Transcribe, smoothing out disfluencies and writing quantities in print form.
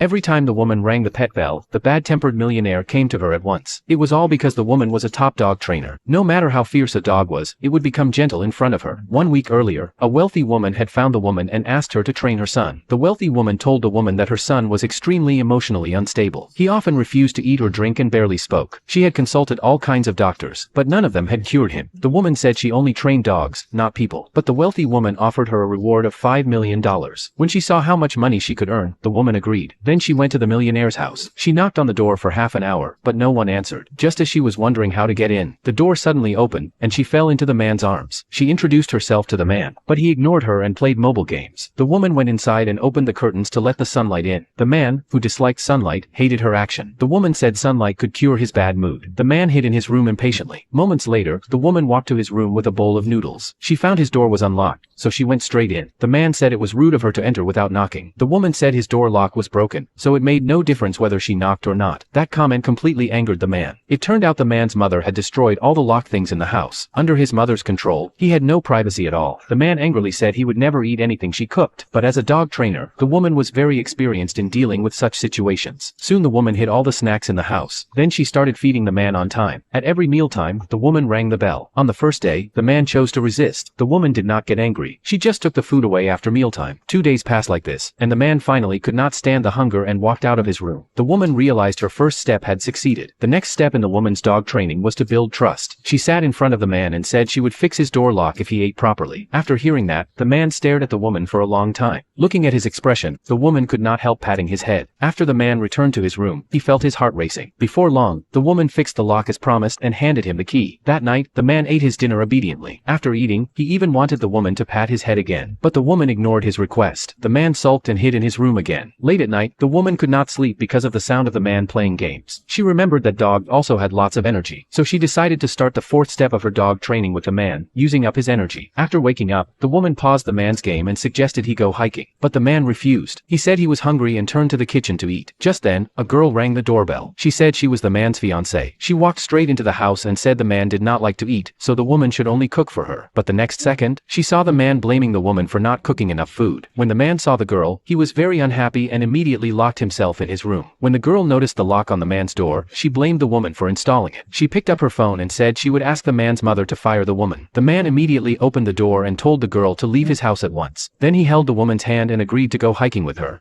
Every time the woman rang the pet bell, the bad-tempered millionaire came to her at once. It was all because the woman was a top dog trainer. No matter how fierce a dog was, it would become gentle in front of her. 1 week earlier, a wealthy woman had found the woman and asked her to train her son. The wealthy woman told the woman that her son was extremely emotionally unstable. He often refused to eat or drink and barely spoke. She had consulted all kinds of doctors, but none of them had cured him. The woman said she only trained dogs, not people. But the wealthy woman offered her a reward of $5 million. When she saw how much money she could earn, the woman agreed. Then she went to the millionaire's house. She knocked on the door for half an hour, but no one answered. Just as she was wondering how to get in, the door suddenly opened, and she fell into the man's arms. She introduced herself to the man, but he ignored her and played mobile games. The woman went inside and opened the curtains to let the sunlight in. The man, who disliked sunlight, hated her action. The woman said sunlight could cure his bad mood. The man hid in his room impatiently. Moments later, the woman walked to his room with a bowl of noodles. She found his door was unlocked, so she went straight in. The man said it was rude of her to enter without knocking. The woman said his door lock was broken, so it made no difference whether she knocked or not. That comment completely angered the man. It turned out the man's mother had destroyed all the locked things in the house. Under his mother's control, he had no privacy at all. The man angrily said he would never eat anything she cooked. But as a dog trainer, the woman was very experienced in dealing with such situations. Soon the woman hid all the snacks in the house. Then she started feeding the man on time. At every mealtime, the woman rang the bell. On the first day, the man chose to resist. The woman did not get angry. She just took the food away after mealtime. 2 days passed like this, and the man finally could not stand the hunger and walked out of his room. The woman realized her first step had succeeded. The next step in the woman's dog training was to build trust. She sat in front of the man and said she would fix his door lock if he ate properly. After hearing that, the man stared at the woman for a long time. Looking at his expression, the woman could not help patting his head. After the man returned to his room, he felt his heart racing. Before long, the woman fixed the lock as promised and handed him the key. That night, the man ate his dinner obediently. After eating, he even wanted the woman to pat his head again. But the woman ignored his request. The man sulked and hid in his room again. Late at night, the woman could not sleep because of the sound of the man playing games. She remembered that dog also had lots of energy, so she decided to start the fourth step of her dog training with the man, using up his energy. After waking up, the woman paused the man's game and suggested he go hiking. But the man refused. He said he was hungry and turned to the kitchen to eat. Just then, a girl rang the doorbell. She said she was the man's fiancée. She walked straight into the house and said the man did not like to eat, so the woman should only cook for her. But the next second, she saw the man blaming the woman for not cooking enough food. When the man saw the girl, he was very unhappy and immediately locked himself in his room. When the girl noticed the lock on the man's door, she blamed the woman for installing it. She picked up her phone and said she would ask the man's mother to fire the woman. The man immediately opened the door and told the girl to leave his house at once. Then he held the woman's hand and agreed to go hiking with her.